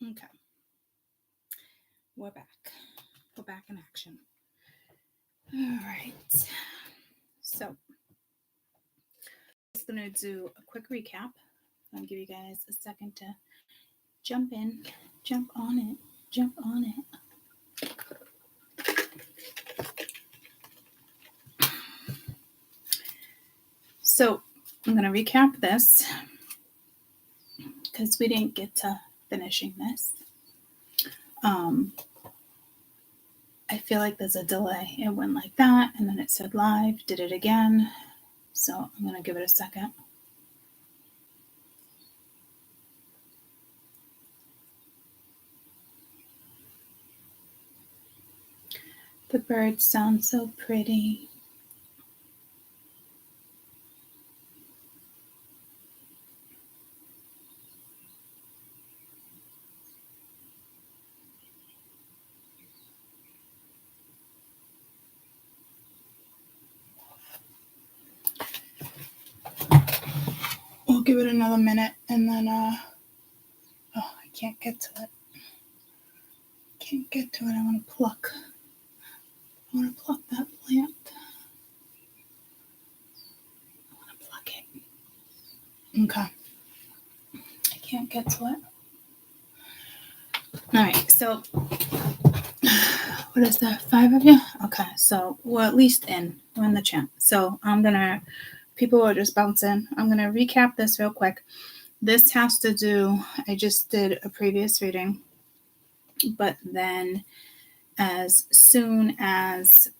Okay. We're back. We're back in action. All right. So, just going to do a quick recap. I'll give you guys a second to jump in, jump on it, jump on it. So, I'm going to recap this because we didn't get to finishing this. I feel like there's a delay. It went like that, and then it said live, did it again. So I'm going to give it a second. The birds sound so pretty. We'll give it another minute, and then, I can't get to it. Can't get to it. I want to pluck that plant. I want to pluck it. Okay. I can't get to it. All right, so what is that? 5 of you? Okay, so we're at least we're in the chat. So people are just bouncing. I'm gonna recap this real quick. This has to do, I just did a previous reading, but then as soon as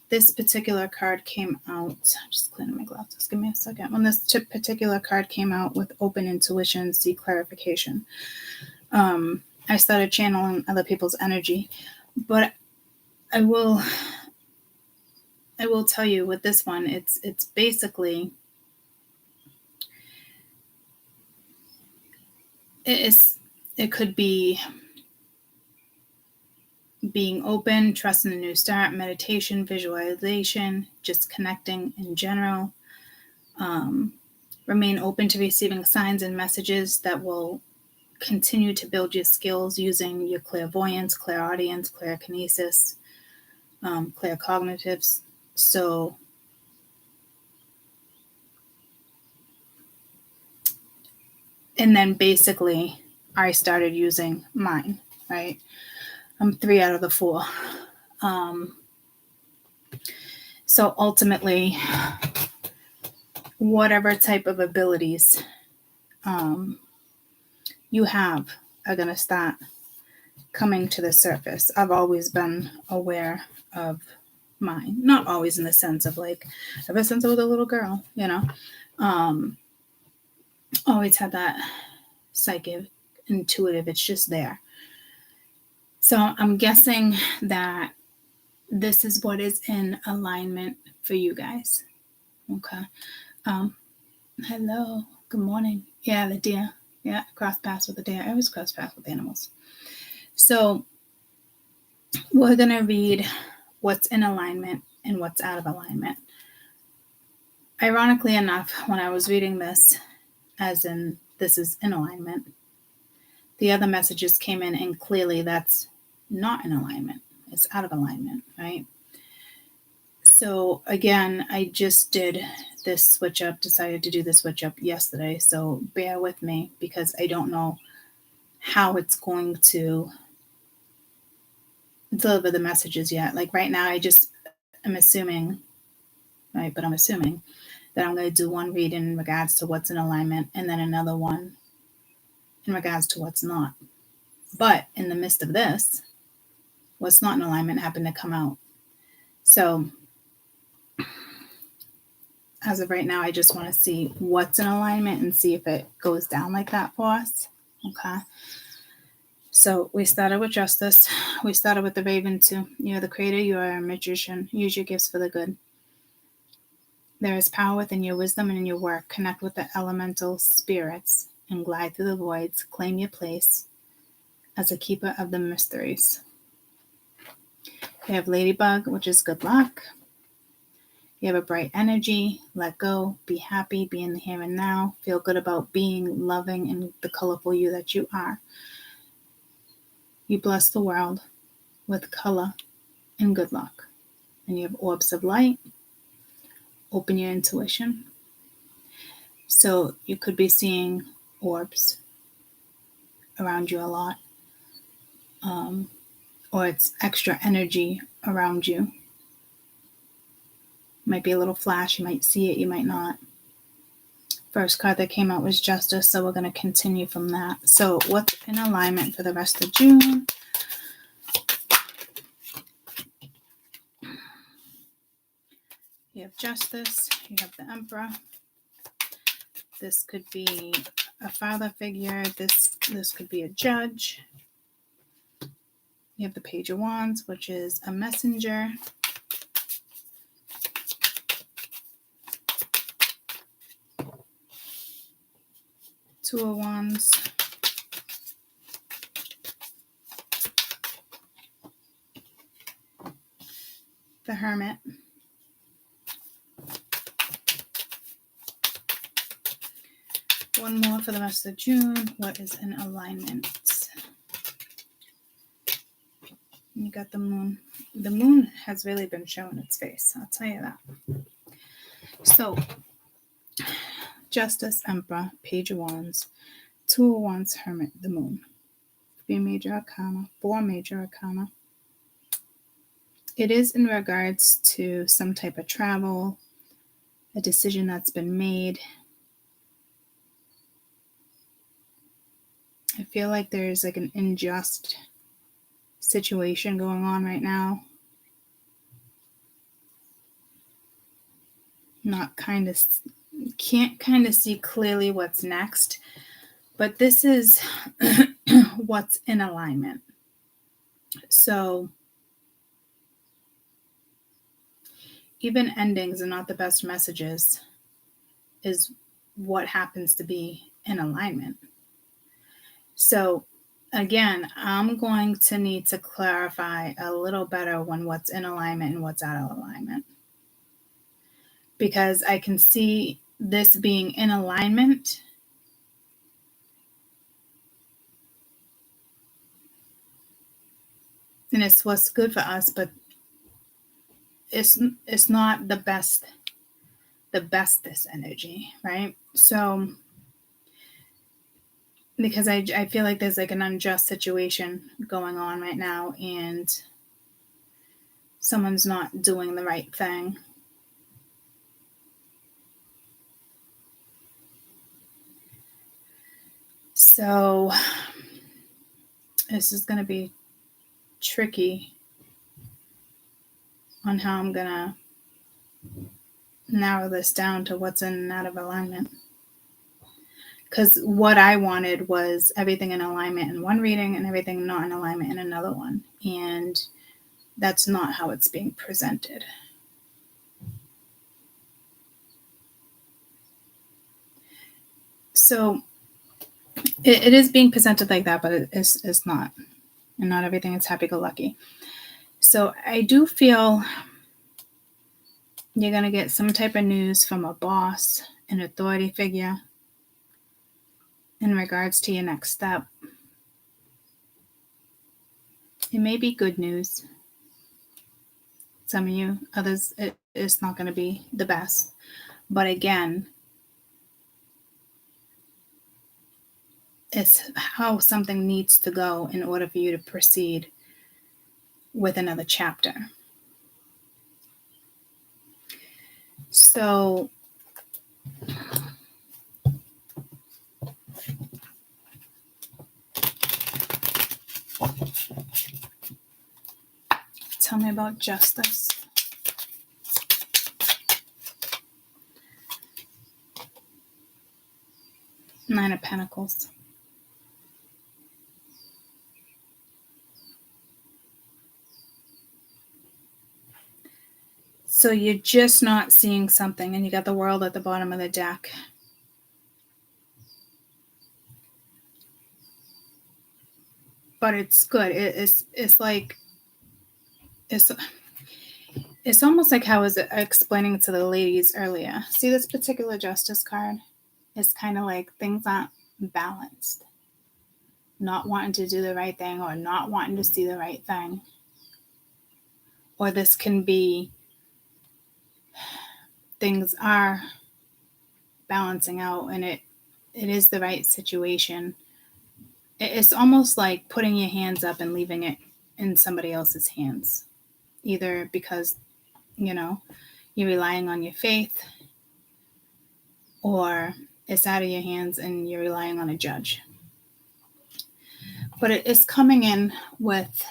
this particular card came out, I'm just cleaning my glasses, give me a second. When this particular card came out with open intuition, seek clarification, I started channeling other people's energy. But I will tell you with this one, it's basically, it could be being open, trusting the new start, meditation, visualization, just connecting in general. Remain open to receiving signs and messages that will continue to build your skills using your clairvoyance, clairaudience, clairkinesis, claircognitives. So and then basically I started using mine, right? I'm 3 out of the 4. So ultimately, whatever type of abilities you have are going to start coming to the surface. I've always been aware of mine. Not always in the sense of like, ever since I was a little girl, always had that psychic, intuitive, it's just there. So I'm guessing that this is what is in alignment for you guys. Okay. Hello. Good morning. Yeah, the deer. Yeah, cross paths with the deer. I always cross paths with animals. So we're going to read what's in alignment and what's out of alignment. Ironically enough, when I was reading this, as in this is in alignment, the other messages came in and clearly that's not in alignment. It's out of alignment, right? So again, I just did this switch up, decided to do the switch up yesterday. So bear with me because I don't know how it's going to deliver the messages yet. Like right now, I just am assuming, right? But I'm assuming that I'm going to do one read in regards to what's in alignment and then another one in regards to what's not. But in the midst of this, what's not in alignment happened to come out. So as of right now, I just want to see what's in alignment and see if it goes down like that for us. Okay. So we started with justice. We started with the Raven too. You're the creator. You are a magician. Use your gifts for the good. There is power within your wisdom and in your work. Connect with the elemental spirits and glide through the voids. Claim your place as a keeper of the mysteries. We have Ladybug, which is good luck. You have a bright energy, let go, be happy, be in the here and now, feel good about being loving and the colorful you that you are. You bless the world with color and good luck. And you have orbs of light. Open your intuition. So you could be seeing orbs around you a lot. Or it's extra energy around you. Might be a little flash. You might see it. You might not. First card that came out was Justice. So we're going to continue from that. So what's in alignment for the rest of June? You have Justice. You have the Emperor. This could be a father figure. This could be a judge. You have the Page of Wands, which is a messenger. Two of Wands. The Hermit. One more for the rest of June. What is in alignment? You got the Moon. The Moon has really been showing its face. I'll tell you that. So, Justice, Emperor, Page of Wands, Two of Wands, Hermit, the Moon. 3 major arcana, 4 major arcana. It is in regards to some type of travel, a decision that's been made. I feel like there's like an unjust situation going on right now. Can't kind of see clearly what's next, but this is what's in alignment. So even endings are not the best messages is what happens to be in alignment. So again, I'm going to need to clarify a little better when what's in alignment and what's out of alignment. Because I can see this being in alignment. And it's what's good for us, but it's not the bestest energy, right? So because I feel like there's like an unjust situation going on right now and someone's not doing the right thing. So this is going to be tricky on how I'm going to narrow this down to what's in and out of alignment. Because what I wanted was everything in alignment in one reading and everything not in alignment in another one. And that's not how it's being presented. So it is being presented like that, but it's not. And not everything is happy-go-lucky. So I do feel you're going to get some type of news from a boss, an authority figure, in regards to your next step. It may be good news. Some of you, others, it's not going to be the best. But again, it's how something needs to go in order for you to proceed with another chapter. So tell me about Justice. Nine of Pentacles. So you're just not seeing something, and you got the World at the bottom of the deck. But it's good. It's like it's almost like how I was explaining to the ladies earlier. See this particular Justice card? It's kind of like things aren't balanced. not wanting to do the right thing or not wanting to see the right thing. Or this can be things are balancing out and it is the right situation. It's almost like putting your hands up and leaving it in somebody else's hands. Either because, you're relying on your faith, or it's out of your hands and you're relying on a judge. But it is coming in with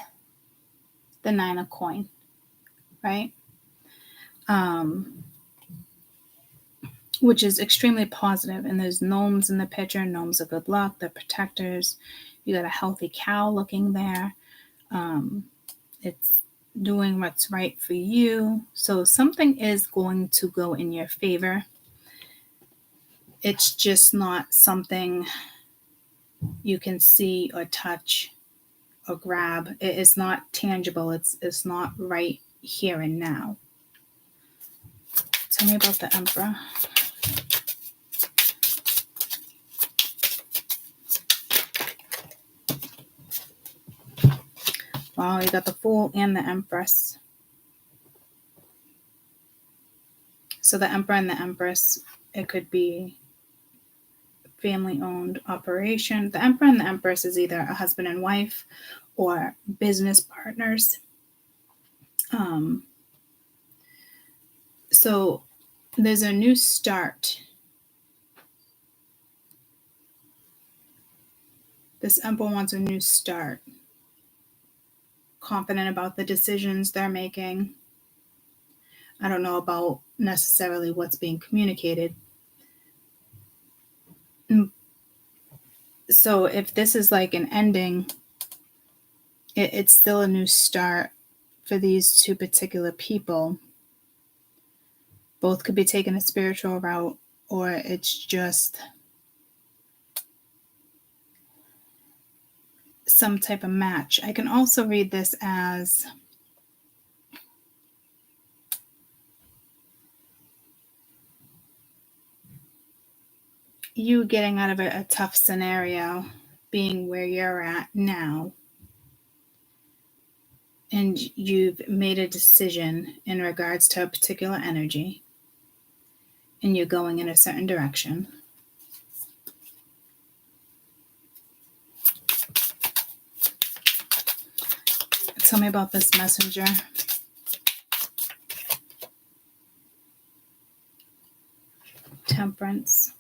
the 9 of coin, right? Which is extremely positive. And there's gnomes in the picture. Gnomes are good luck. They're protectors. You got a healthy cow looking there. It's doing what's right for you. So something is going to go in your favor. It's just not something you can see or touch or grab. It is not tangible. It's not right here and now. Tell me about the Emperor. Wow, you got the Fool and the Empress. So the Emperor and the Empress, it could be family-owned operation. The Emperor and the Empress is either a husband and wife or business partners. So there's a new start. This Emperor wants a new start. Confident about the decisions they're making. I don't know about necessarily what's being communicated. So if this is like an ending, it's still a new start for these two particular people. Both could be taking a spiritual route, or it's just some type of match. I can also read this as you getting out of a tough scenario, being where you're at now, and you've made a decision in regards to a particular energy, and you're going in a certain direction. Tell me about this messenger. Temperance.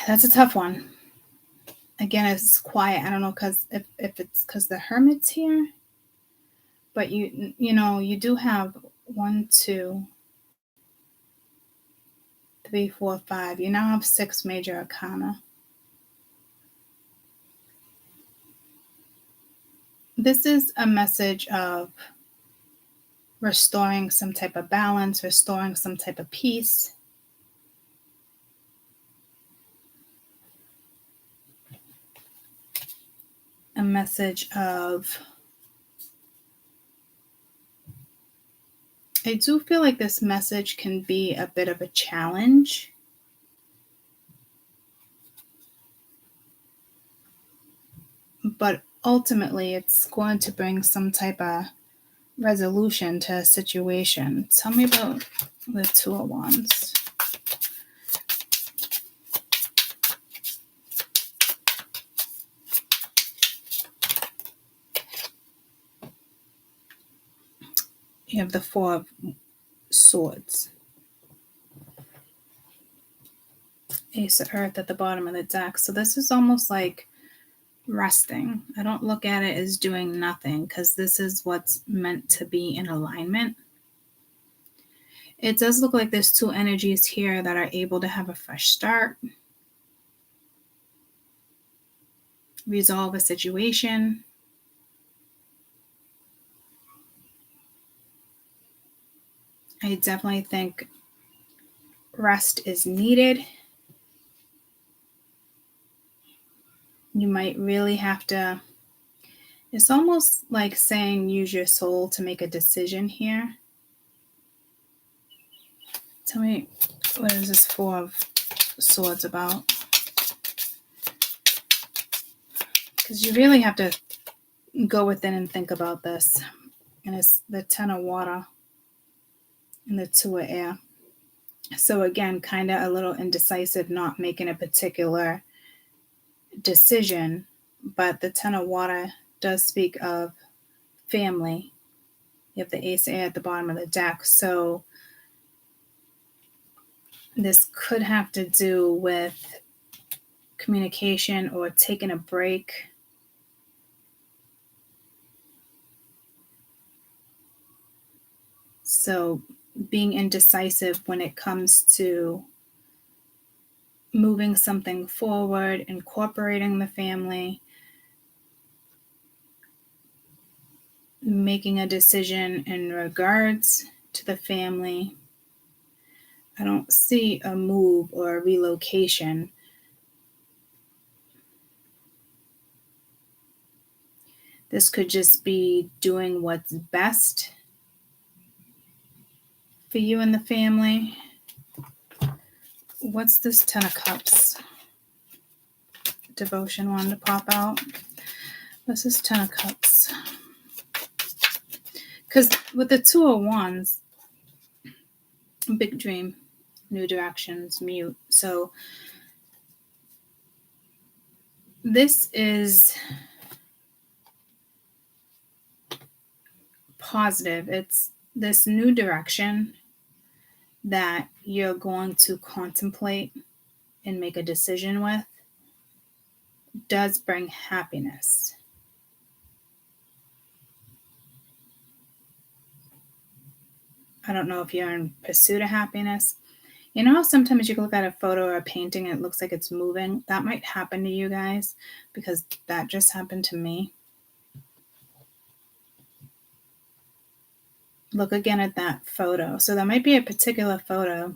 That's a tough one. Again, it's quiet. I don't know because if it's because the Hermit's here, but you do have 1, 2, 3, 4, 5. You now have 6 major arcana. This is a message of restoring some type of balance, restoring some type of peace. A message of, I do feel like this message can be a bit of a challenge. But ultimately, it's going to bring some type of resolution to a situation. Tell me about the 2 of Wands. You have the 4 of Swords. Ace of Earth at the bottom of the deck. So this is almost like resting. I don't look at it as doing nothing, because this is what's meant to be in alignment. It does look like there's two energies here that are able to have a fresh start, resolve a situation. I definitely think rest is needed. You might really have to, it's almost like saying use your soul to make a decision here. Tell me, what is this Four of Swords about? Because you really have to go within and think about this. And it's the Ten of Water and the Two of Air. So again, kind of a little indecisive, not making a particular decision. But the Ten of Water does speak of family. You have the Ace of Air at the bottom of the deck. So this could have to do with communication or taking a break. So being indecisive when it comes to moving something forward, incorporating the family, making a decision in regards to the family. I don't see a move or a relocation. This could just be doing what's best for you and the family. What's this Ten of Cups? Devotion wanted to pop out. What's this Ten of Cups? Because with the Two of Wands, big dream, new directions, mute. So this is positive. It's this new direction that you're going to contemplate and make a decision with does bring happiness. I don't know if you're in pursuit of happiness. You know how sometimes you can look at a photo or a painting and it looks like it's moving? That might happen to you guys, because that just happened to me. Look again at that photo. So that might be a particular photo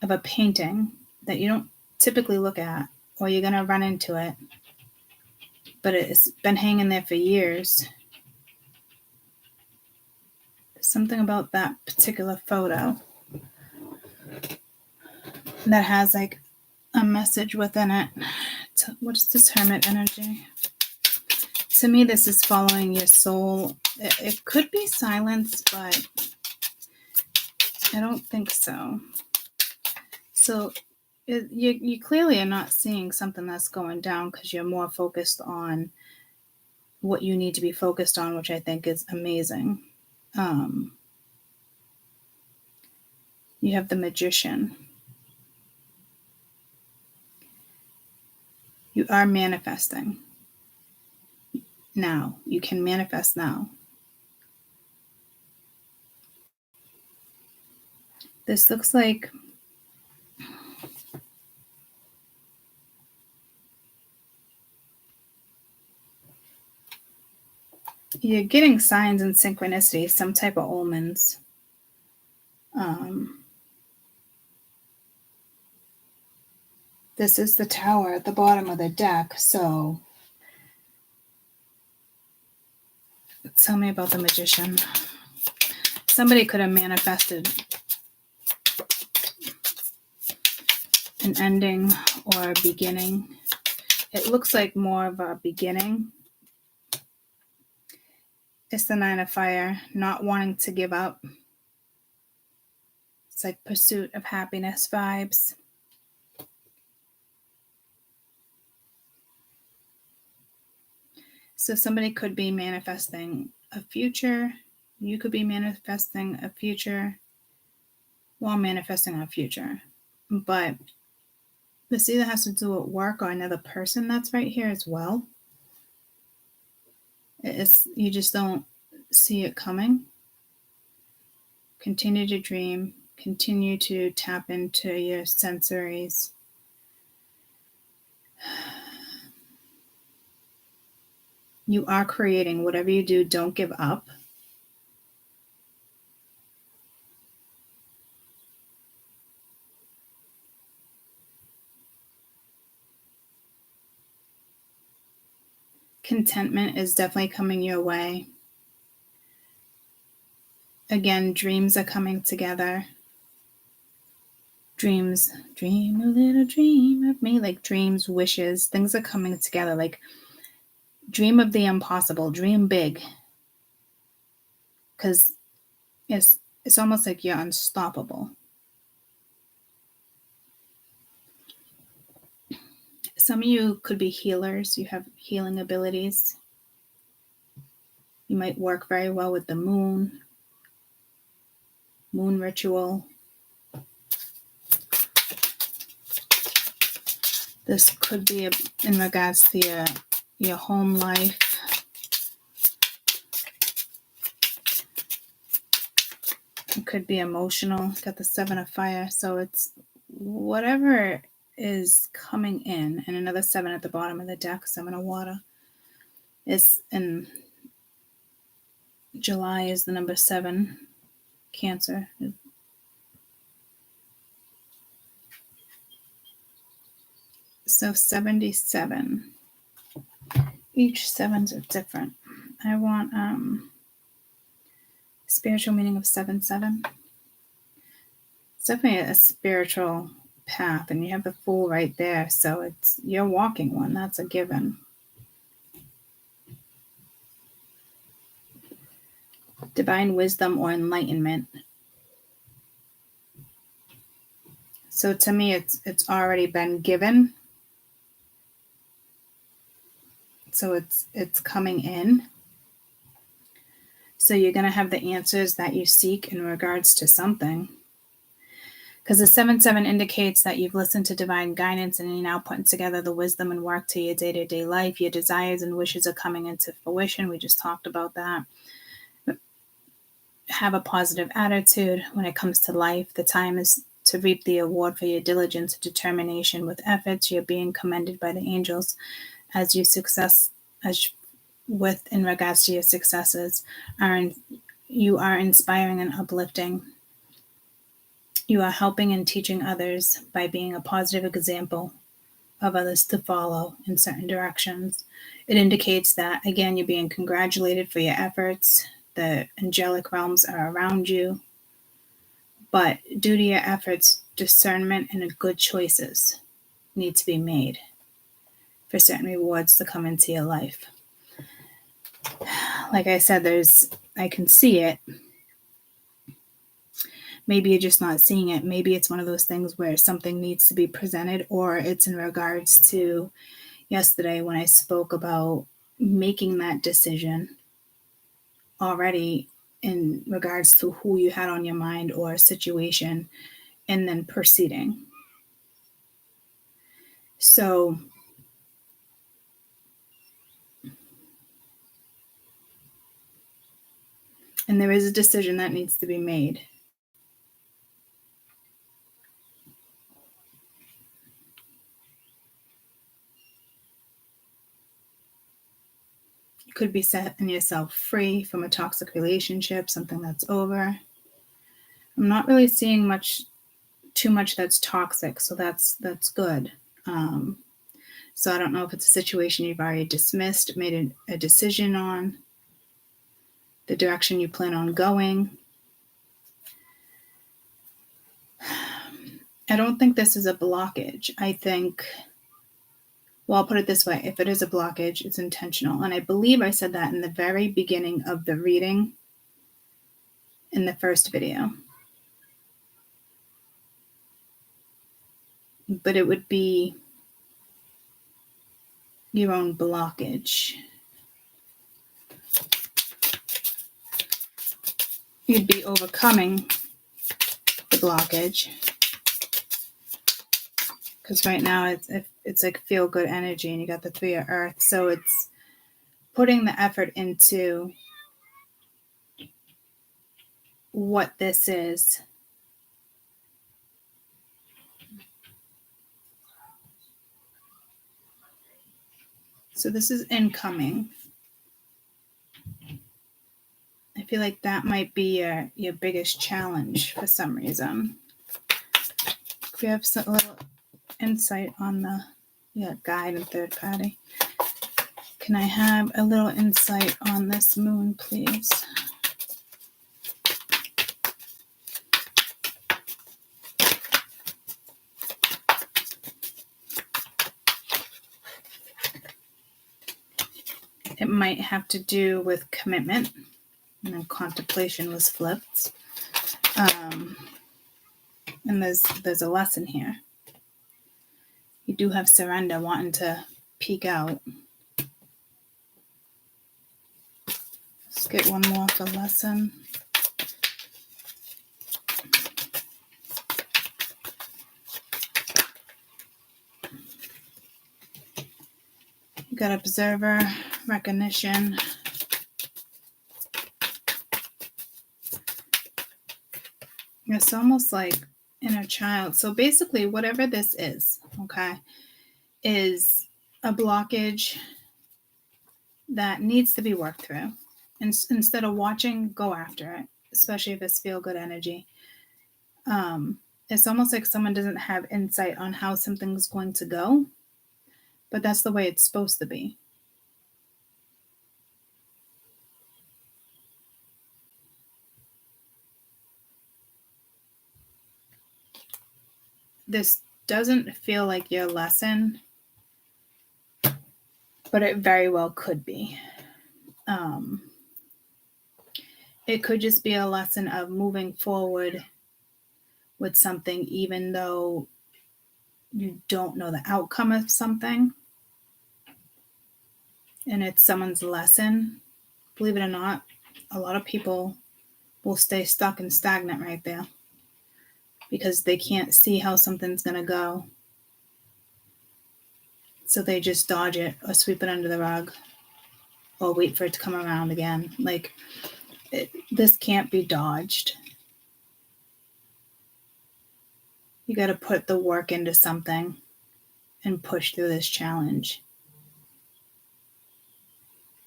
of a painting that you don't typically look at, or you're going to run into it, but it's been hanging there for years. Something about that particular photo that has like a message within it. What's this Hermit energy? To me, this is following your soul. It could be silence, but I don't think so. So you clearly are not seeing something that's going down, because you're more focused on what you need to be focused on, which I think is amazing. You have the Magician. You are manifesting now. You can manifest now. This looks like you're getting signs and synchronicities, some type of omens. This is the Tower at the bottom of the deck. So tell me about the Magician. Somebody could have manifested an ending or a beginning. It looks like more of a beginning. It's the Nine of Fire, not wanting to give up. It's like pursuit of happiness vibes. So somebody could be manifesting a future. You could be manifesting a future while manifesting a future. But This either has to do with work or another person that's right here as well. You just don't see it coming. Continue to dream. Continue to tap into your sensories. You are creating. Whatever you do, don't give up. Contentment is definitely coming your way. Again, dreams are coming together. Dreams, dream a little dream of me. Like dreams, wishes, things are coming together. Like dream of the impossible, dream big. Because it's almost like you're unstoppable. Some of you could be healers. You have healing abilities. You might work very well with the moon ritual. This could be in regards to your home life. It could be emotional. Got the 7 of fire. So it's whatever is coming in. And another 7 at the bottom of the deck, 7 of water. It's in July is the number 7. Cancer. So 77. Each 7s are different. I want spiritual meaning of 7-7. It's definitely a spiritual path, and you have the Fool right there. So you're walking one. That's a given. Divine wisdom or enlightenment. So to me, it's already been given. So it's coming in. So you're going to have the answers that you seek in regards to something. Because the 7-7 indicates that you've listened to divine guidance and you're now putting together the wisdom and work to your day-to-day life. Your desires and wishes are coming into fruition. We just talked about that. Have a positive attitude when it comes to life. The time is to reap the award for your diligence and determination with efforts. You're being commended by the angels in regards to your successes. You are inspiring and uplifting. You are helping and teaching others by being a positive example of others to follow in certain directions. It indicates that, again, you're being congratulated for your efforts. The angelic realms are around you. But due to your efforts, discernment and good choices need to be made for certain rewards to come into your life. Like I said, I can see it. Maybe you're just not seeing it. Maybe it's one of those things where something needs to be presented, or it's in regards to yesterday when I spoke about making that decision already in regards to who you had on your mind or a situation, and then proceeding. So and there is a decision that needs to be made. You could be setting yourself free from a toxic relationship, something that's over. I'm not really seeing too much that's toxic, so that's good. So I don't know if it's a situation you've already dismissed, made a decision on, the direction you plan on going. I don't think this is a blockage. I think, well, I'll put it this way. If it is a blockage, it's intentional. And I believe I said that in the very beginning of the reading in the first video. But it would be your own blockage. You'd be overcoming the blockage. Because right now it's like feel good energy, and you got the 3 of Earth. So it's putting the effort into what this is. So this is incoming. I feel like that might be your biggest challenge for some reason. If we have a little insight on the guide and third party. Can I have a little insight on this moon, please? It might have to do with commitment, and then contemplation was flipped. And there's a lesson here. You do have surrender wanting to peek out. Let's get one more for lesson. You got observer, recognition. It's almost like inner child. So basically, whatever this is, okay, is a blockage that needs to be worked through. And instead of watching, go after it, especially if it's feel good energy. It's almost like someone doesn't have insight on how something's going to go, but that's the way it's supposed to be. This doesn't feel like your lesson, but it very well could be. It could just be a lesson of moving forward with something, even though you don't know the outcome of something, and it's someone's lesson. Believe it or not, a lot of people will stay stuck and stagnant right there because they can't see how something's going to go. So they just dodge it or sweep it under the rug or wait for it to come around again. Like, this can't be dodged. You got to put the work into something and push through this challenge.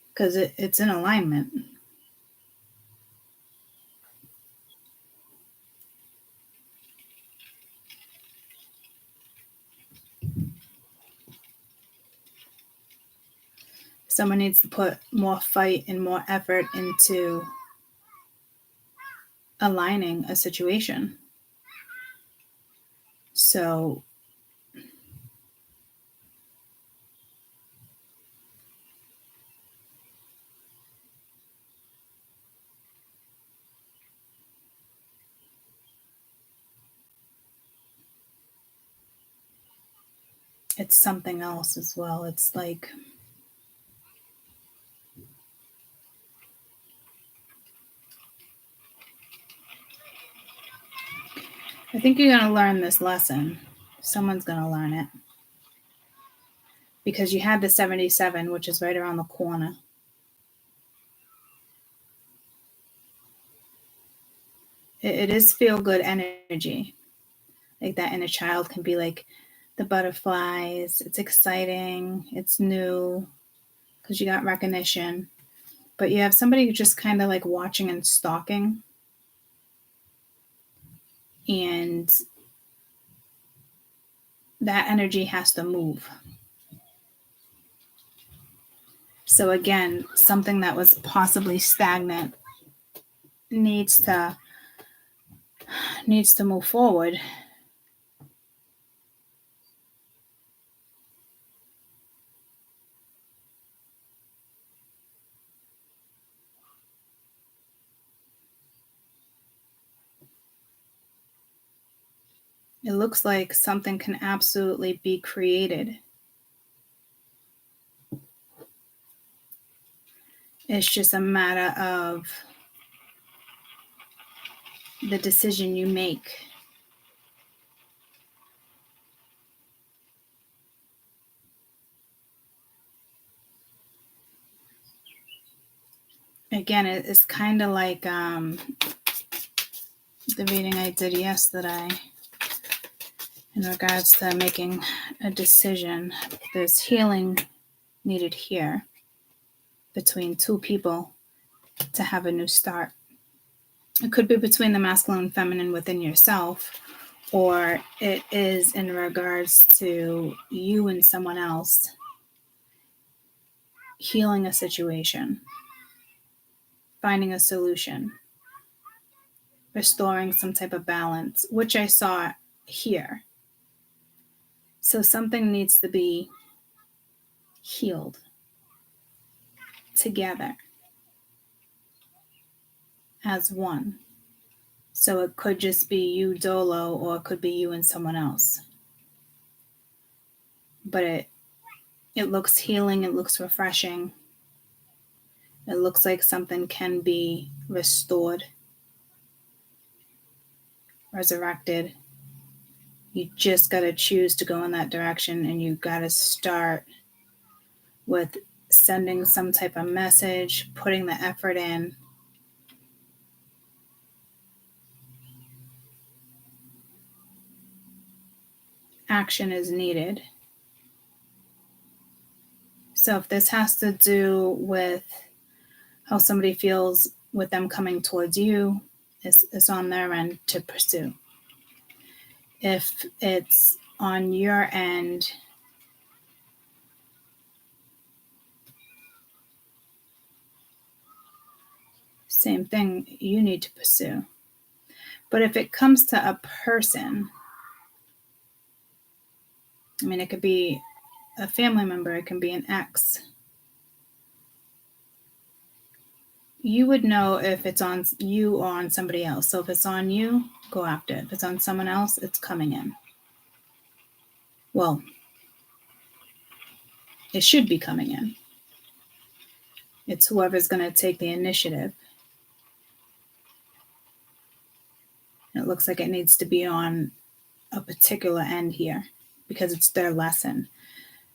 Because it's in alignment. Someone needs to put more fight and more effort into aligning a situation. So it's something else as well. It's like, I think you're going to learn this lesson. Someone's going to learn it. Because you had the 77, which is right around the corner. It is feel good energy. Like that inner child can be like the butterflies. It's exciting. It's new. Because you got recognition. But you have somebody just kind of like watching and stalking. And that energy has to move. So again, something that was possibly stagnant needs to move forward. It looks like something can absolutely be created. It's just a matter of the decision you make. again, it's kind of like the reading I did yesterday in regards to making a decision. There's healing needed here between two people to have a new start. It could be between the masculine and feminine within yourself, or it is in regards to you and someone else healing a situation, finding a solution, restoring some type of balance, which I saw here. So something needs to be healed together as one. So it could just be you dolo, or it could be you and someone else. But it looks healing, it looks refreshing. It looks like something can be restored, resurrected. You just got to choose to go in that direction, and you got to start with sending some type of message, putting the effort in. Action is needed. So if this has to do with how somebody feels with them coming towards you, it's on their end to pursue. If it's on your end, same thing, you need to pursue. But if it comes to a person, I mean, it could be a family member, it can be an ex. You would know if it's on you or on somebody else. So if it's on you, go after it. If it's on someone else, it's coming in. Well, it should be coming in. It's whoever's going to take the initiative. It looks like it needs to be on a particular end here because it's their lesson.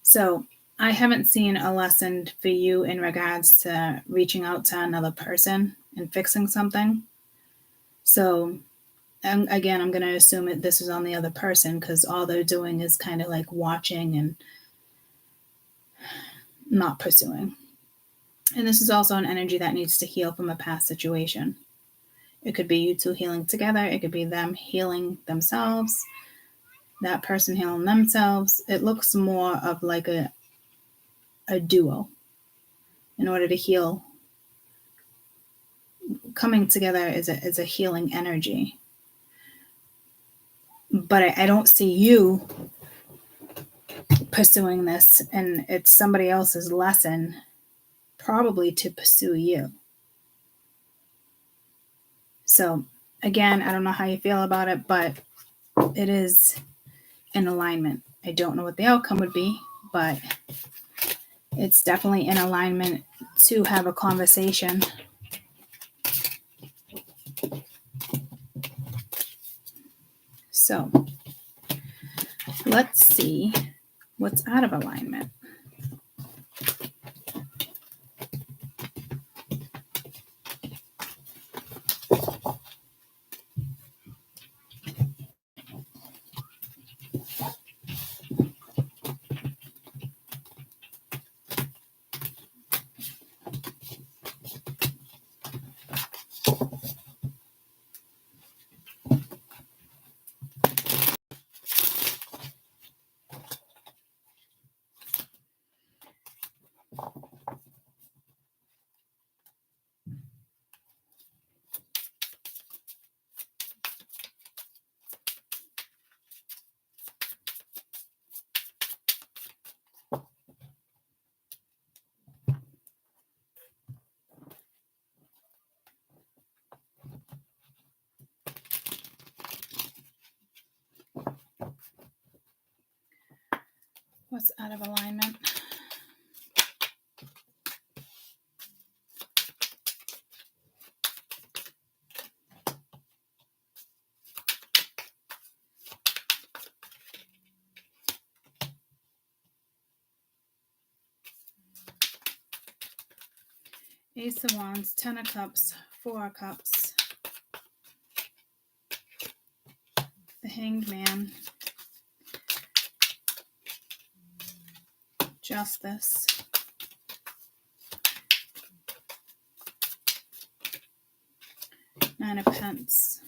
So I haven't seen a lesson for you in regards to reaching out to another person and fixing something. So again, I'm going to assume that this is on the other person because all they're doing is kind of like watching and not pursuing. And this is also an energy that needs to heal from a past situation. It could be you two healing together. It could be them healing themselves, that person healing themselves. It looks more of like a duo in order to heal. Coming together is a healing energy. But I don't see you pursuing this, and it's somebody else's lesson probably to pursue you. So again, I don't know how you feel about it, but it is in alignment. I don't know what the outcome would be, but it's definitely in alignment to have a conversation. So let's see what's out of alignment. What's out of alignment? Ace of Wands, Ten of Cups, Four of Cups, the Hanged Man, Justice, Nine of Pentacles.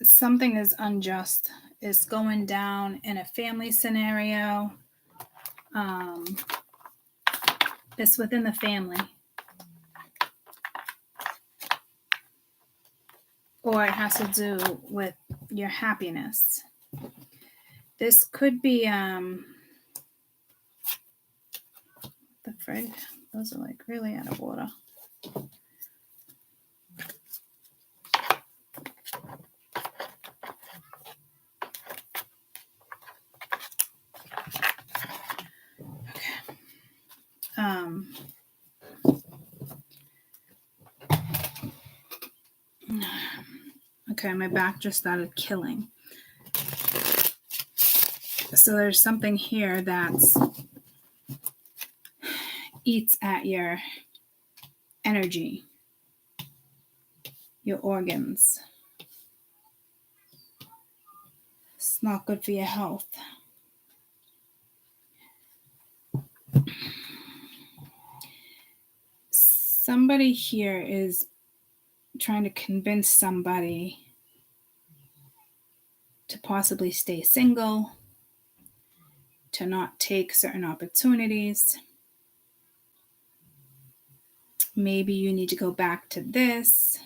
Something is unjust. It's going down in a family scenario. It's within the family. Or it has to do with your happiness. This could be, the frig. Those are like really out of order. Okay, my back just started killing. So there's something here that's eats at your energy, your organs. It's not good for your health. Somebody here is trying to convince somebody to possibly stay single, to not take certain opportunities. Maybe you need to go back to this.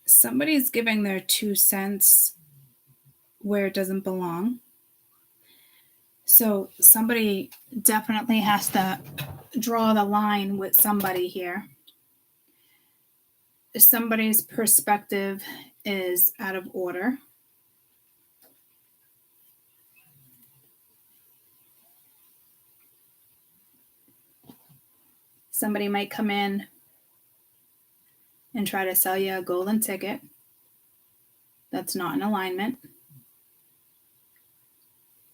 Somebody's giving their 2 cents where it doesn't belong. So somebody definitely has to draw the line with somebody here. Somebody's perspective is out of order. Somebody might come in and try to sell you a golden ticket that's not in alignment.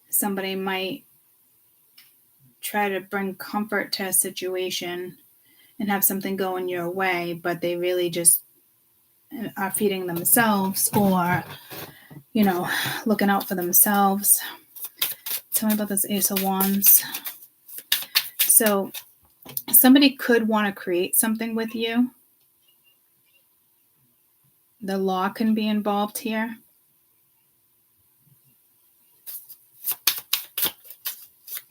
Somebody might try to bring comfort to a situation and have something going your way, but they really just are feeding themselves or, looking out for themselves. Tell me about this Ace of Wands. So somebody could want to create something with you. The law can be involved here.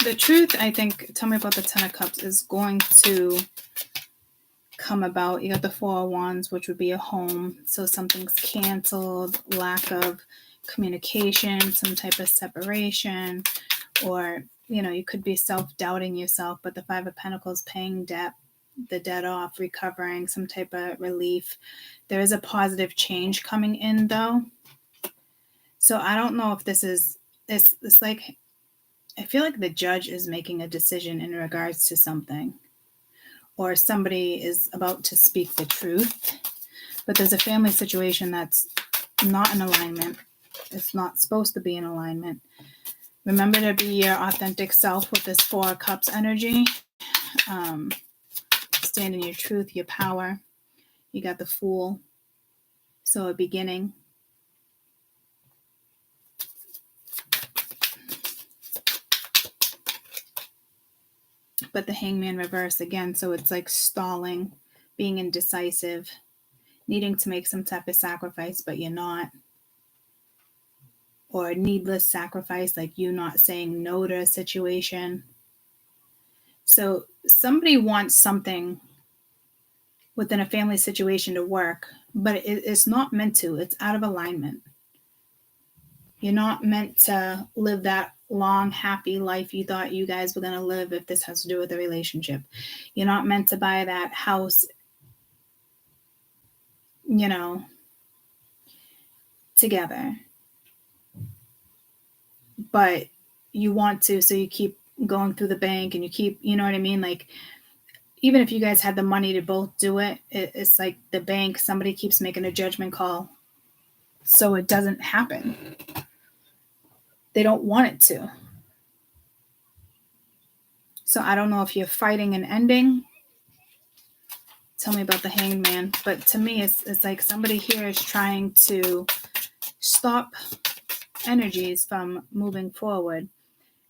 The truth, I think, tell me about the Ten of Cups, is going to come about. You got the Four of Wands, which would be a home. So something's canceled, lack of communication, some type of separation, or, you could be self-doubting yourself, but the Five of Pentacles, paying the debt off, recovering, some type of relief. There is a positive change coming in, though. So I don't know if this is, it's like, I feel like the judge is making a decision in regards to something, or somebody is about to speak the truth, but there's a family situation that's not in alignment. It's not supposed to be in alignment. Remember to be your authentic self with this Four of Cups energy. Stand in your truth, your power. You got the Fool. So a beginning. But the Hangman reverse again. So it's like stalling, being indecisive, needing to make some type of sacrifice, but you're not. Or needless sacrifice, like you not saying no to a situation. So somebody wants something within a family situation to work, but it's not meant to. It's out of alignment. You're not meant to live that long, happy life you thought you guys were going to live if this has to do with a relationship. You're not meant to buy that house, together. But you want to, so you keep going through the bank and you keep, you know what I mean? Like, even if you guys had the money to both do it, it's like the bank, somebody keeps making a judgment call, so it doesn't happen. They don't want it to. So I don't know if you're fighting an ending. Tell me about the Hanged Man. But to me, it's like somebody here is trying to stop energies from moving forward.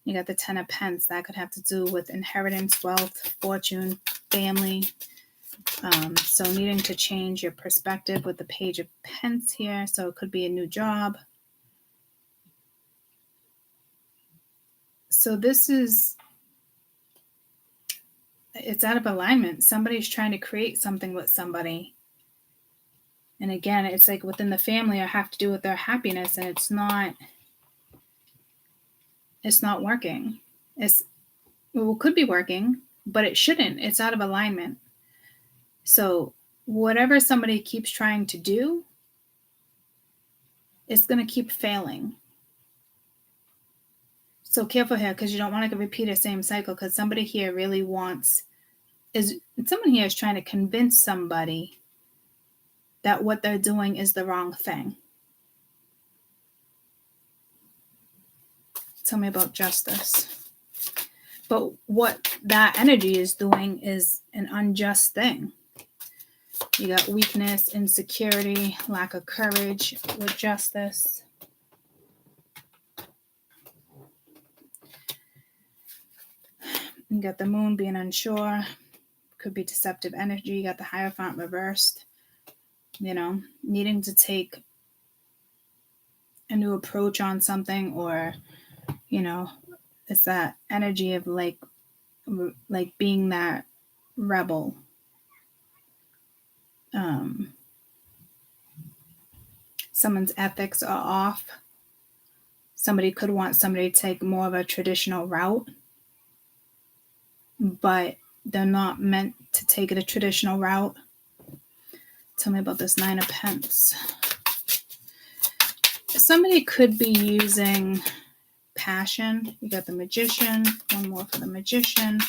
You got the Ten of Pence. That could have to do with inheritance, wealth, fortune, family. So needing to change your perspective with the Page of Pence here. So it could be a new job. So this is, it's out of alignment. Somebody's trying to create something with somebody. And again, it's like within the family, I have to do with their happiness, and it's not working. Well, it could be working, but it shouldn't. It's out of alignment. So whatever somebody keeps trying to do, it's going to keep failing. So careful here, because you don't want to repeat the same cycle, because somebody here really someone here is trying to convince somebody that what they're doing is the wrong thing. Tell me about justice. But what that energy is doing is an unjust thing. You got weakness, insecurity, lack of courage with justice. You got the moon being unsure. Could be deceptive energy. You got the Hierophant reversed. Needing to take a new approach on something, or, it's that energy of like being that rebel. Someone's ethics are off. Somebody could want somebody to take more of a traditional route, but they're not meant to take it a traditional route. Tell me about this Nine of Pence. Somebody could be using passion. You got the Magician. One more for the Magician.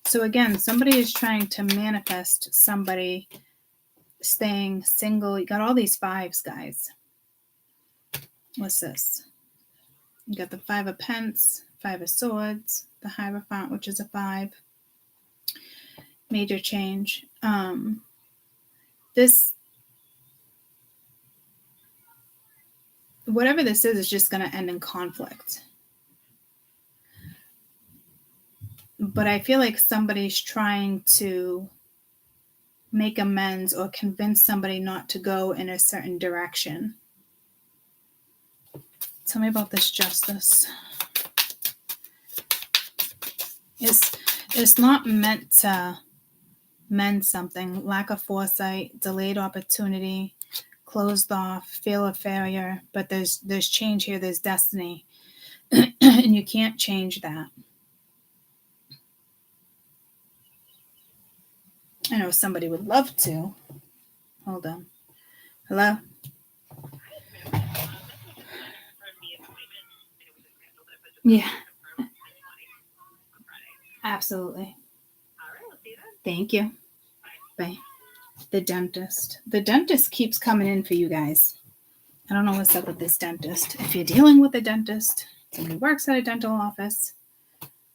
So again, somebody is trying to manifest somebody staying single. You got all these fives, guys. What's this? You got the Five of Pence, Five of Swords, the Hierophant, which is a 5. Major change. Whatever this is just going to end in conflict. But I feel like somebody's trying to make amends or convince somebody not to go in a certain direction. Tell me about this justice. It's not meant to mend something. Lack of foresight, delayed opportunity, closed off, fear of failure. But there's change here. There's destiny. And you can't change that. I know somebody would love to. Hold on. Hello? Yeah. Absolutely. Thank you. Bye. The dentist. The dentist keeps coming in for you guys. I don't know what's up with this dentist. If you're dealing with a dentist, somebody works at a dental office,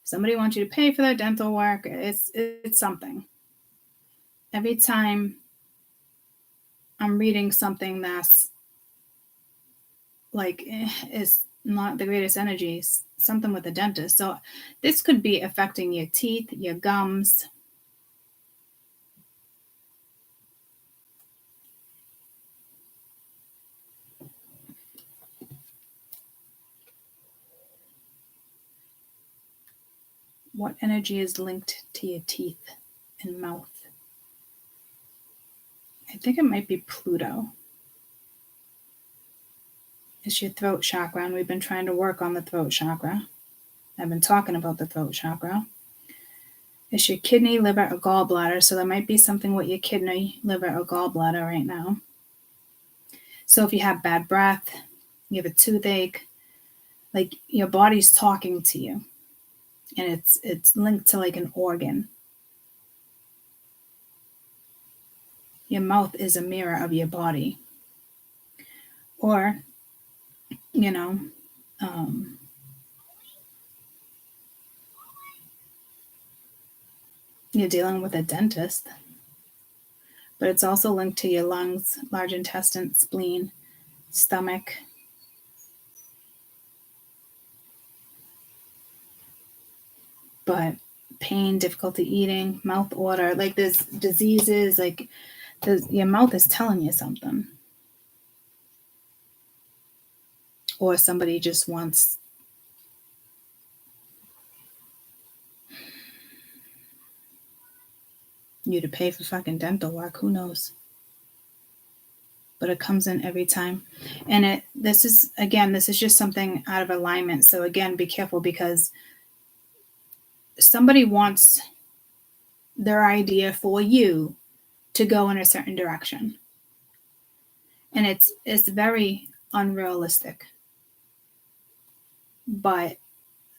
somebody wants you to pay for their dental work, it's something. Every time I'm reading something that's like is not the greatest energies, something with a dentist. So this could be affecting your teeth, your gums. What energy is linked to your teeth and mouth? I think it might be Pluto. It's your throat chakra, and we've been trying to work on the throat chakra. I've been talking about the throat chakra. It's your kidney, liver, or gallbladder. So there might be something with your kidney, liver, or gallbladder right now. So if you have bad breath, you have a toothache, like your body's talking to you, and it's linked to like an organ. Your mouth is a mirror of your body. Or, You're dealing with a dentist. But it's also linked to your lungs, large intestine, spleen, stomach. But pain, difficulty eating, mouth odor, like there's diseases, like your mouth is telling you something. Or somebody just wants you to pay for fucking dental work. Who knows? But it comes in every time. And this is just something out of alignment. So again, be careful, because somebody wants their idea for you to go in a certain direction. And it's very unrealistic. But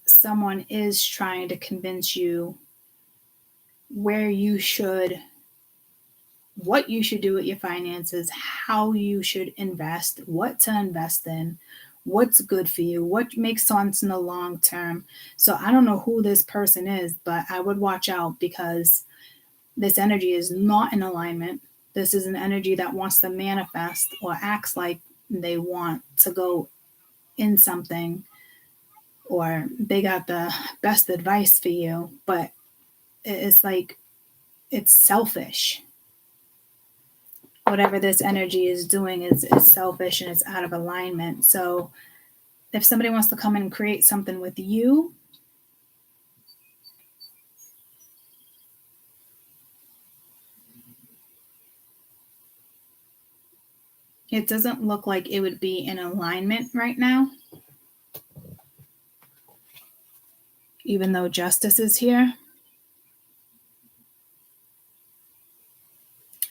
someone is trying to convince you where you should, what you should do with your finances, how you should invest, what to invest in, what's good for you, what makes sense in the long term. So I don't know who this person is, but I would watch out, because this energy is not in alignment. This is an energy that wants to manifest or acts like they want to go in something, or they got the best advice for you, but it's like, it's selfish. Whatever this energy is doing is selfish, and it's out of alignment. So if somebody wants to come and create something with you, it doesn't look like it would be in alignment right now, even though justice is here.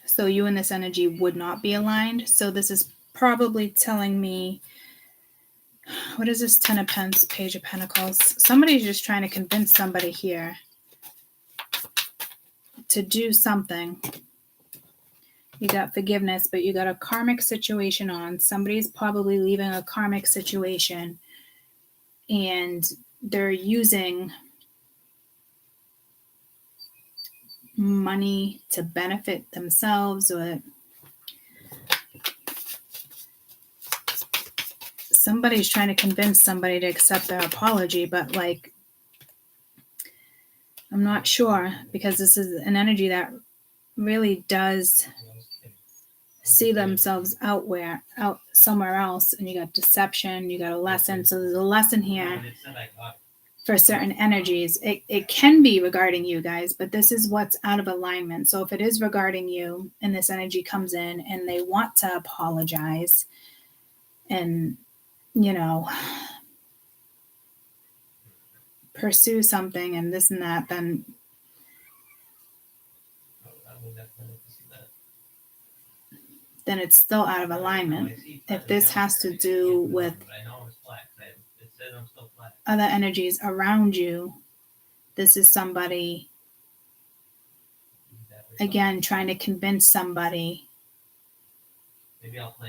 So you and this energy would not be aligned. So this is probably telling me, what is this? 10 of Pentacles, Page of Pentacles. Somebody's just trying to convince somebody here to do something. You got forgiveness, but you got a karmic situation on. Somebody's probably leaving a karmic situation, and they're using money to benefit themselves, or somebody's trying to convince somebody to accept their apology, but like, I'm not sure, because this is an energy that really does see themselves out somewhere else. And you got deception, you got a lesson. So there's a lesson here for certain energies. It can be regarding you guys, but this is what's out of alignment. So if it is regarding you, and this energy comes in and they want to apologize and, pursue something and this and that, then it's still out of alignment. If this has to do with other energies around you, this is somebody, again, trying to convince somebody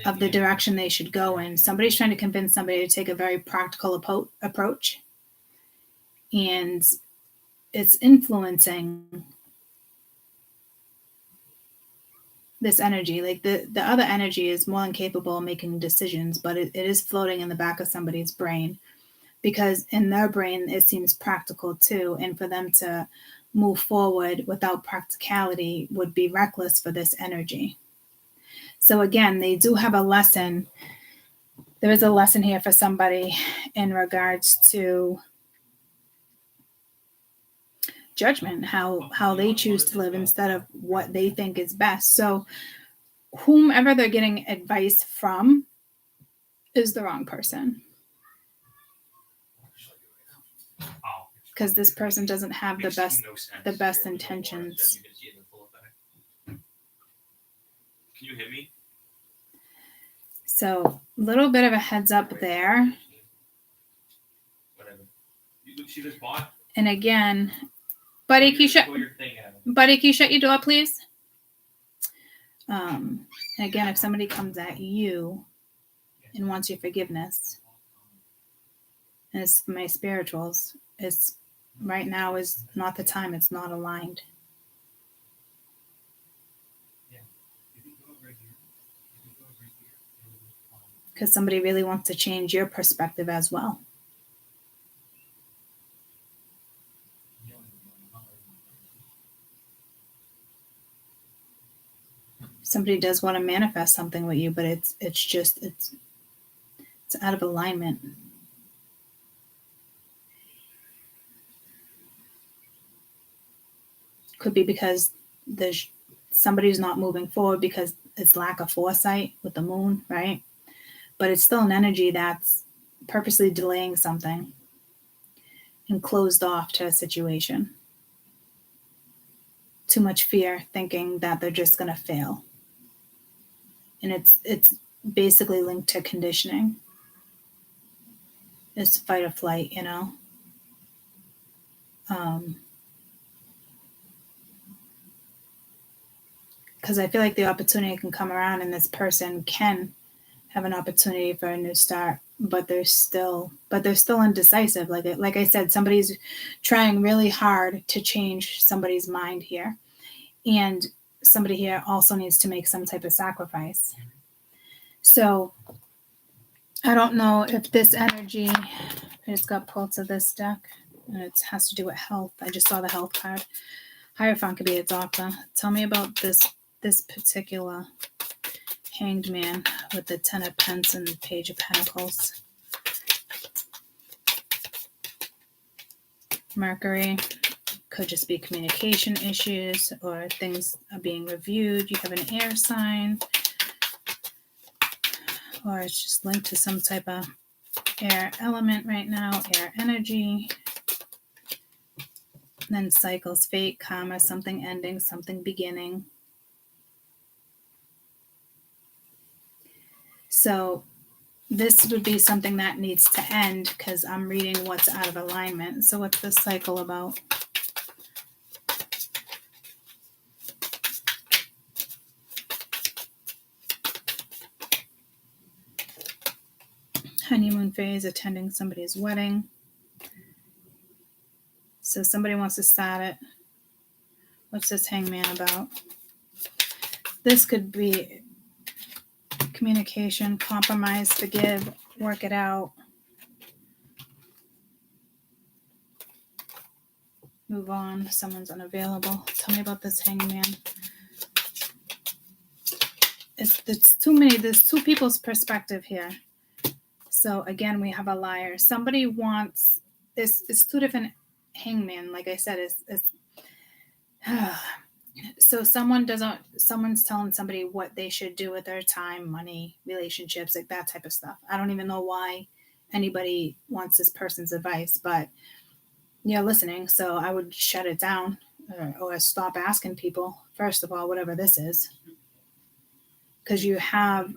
of the direction they should go in. Somebody's trying to convince somebody to take a very practical approach. And it's influencing this energy. Like the other energy is more than capable of making decisions, but it is floating in the back of somebody's brain, because in their brain it seems practical too. And for them to move forward without practicality would be reckless for this energy. So again, they do have a lesson. There is a lesson here for somebody in regards to judgment, how they choose to live instead of what they think is best. So whomever they're getting advice from is the wrong person, because this person doesn't have the best intentions. Can you hit me? So a little bit of a heads up there. Whatever. She just bought. And again, buddy, can you shut your door, please? And again, if somebody comes at you and wants your forgiveness, and it's my spirituals, it's right now is not the time. It's not aligned. because somebody really wants to change your perspective as well. Somebody does want to manifest something with you, but it's out of alignment. Could be because somebody's not moving forward because it's lack of foresight with the moon, right? But it's still an energy that's purposely delaying something and closed off to a situation. Too much fear, thinking that they're just going to fail. And it's basically linked to conditioning. It's fight or flight, you know. Because I feel like the opportunity can come around and this person can have an opportunity for a new start, but they're still indecisive. Like I said, somebody's trying really hard to change somebody's mind here. And somebody here also needs to make some type of sacrifice. So I don't know if this energy, I just got pulled to this deck, and it has to do with health. I just saw the health card. Hierophant could be a doctor. Tell me about this particular Hanged Man with the Ten of Pentacles and the Page of Pentacles. Mercury could just be communication issues or things are being reviewed. You have an air sign, or it's just linked to some type of air element right now, air energy. And then cycles, fate, karma, something ending, something beginning. So this would be something that needs to end because I'm reading what's out of alignment. So what's this cycle about? Honeymoon phase, attending somebody's wedding. So somebody wants to start it. What's this Hangman about? This could be communication, compromise, forgive, work it out, move on. Someone's unavailable. Tell me about this Hangman. It's too many. There's two people's perspective here. So again, we have a liar. Somebody wants this. It's two different Hangman. Like I said, it's so someone's telling somebody what they should do with their time, money, relationships, like that type of stuff. I don't even know why anybody wants this person's advice, but you're listening. So I would shut it down or stop asking people, first of all, whatever this is. Because you have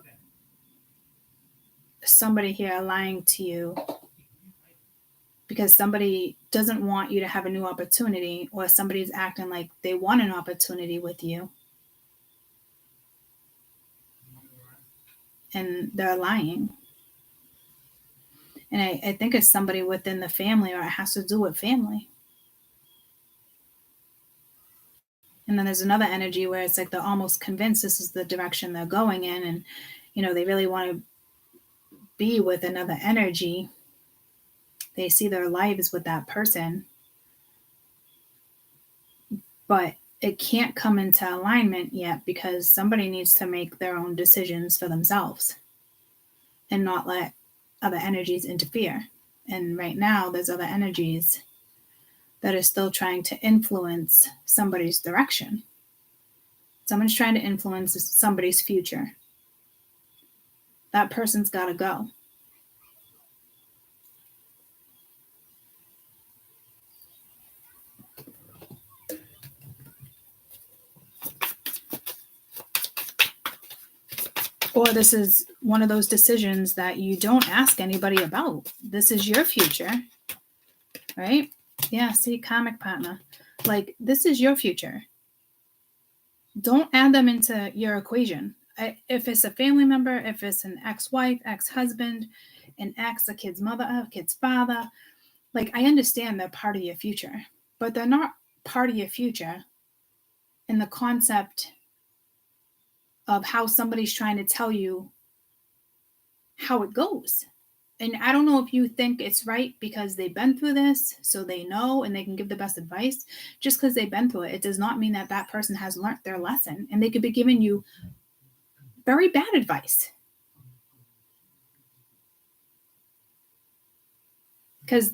somebody here lying to you because somebody doesn't want you to have a new opportunity, or somebody's acting like they want an opportunity with you. And they're lying. And I think it's somebody within the family, or it has to do with family. And then there's another energy where it's like they're almost convinced this is the direction they're going in. And, you know, they really want to be with another energy. They see their lives with that person. But it can't come into alignment yet because somebody needs to make their own decisions for themselves and not let other energies interfere. And right now, there's other energies that are still trying to influence somebody's direction. Someone's trying to influence somebody's future. That person's got to go. Or this is one of those decisions that you don't ask anybody about. This is your future, right? Yeah, see, karmic partner. Like, this is your future. Don't add them into your equation. If it's a family member, if it's an ex-wife, ex-husband, an ex, a kid's mother, a kid's father, like, I understand they're part of your future, but they're not part of your future in the concept of how somebody's trying to tell you how it goes. And I don't know if you think it's right because they've been through this, so they know and they can give the best advice. Just because they've been through it, it does not mean that that person has learned their lesson, and they could be giving you very bad advice. Because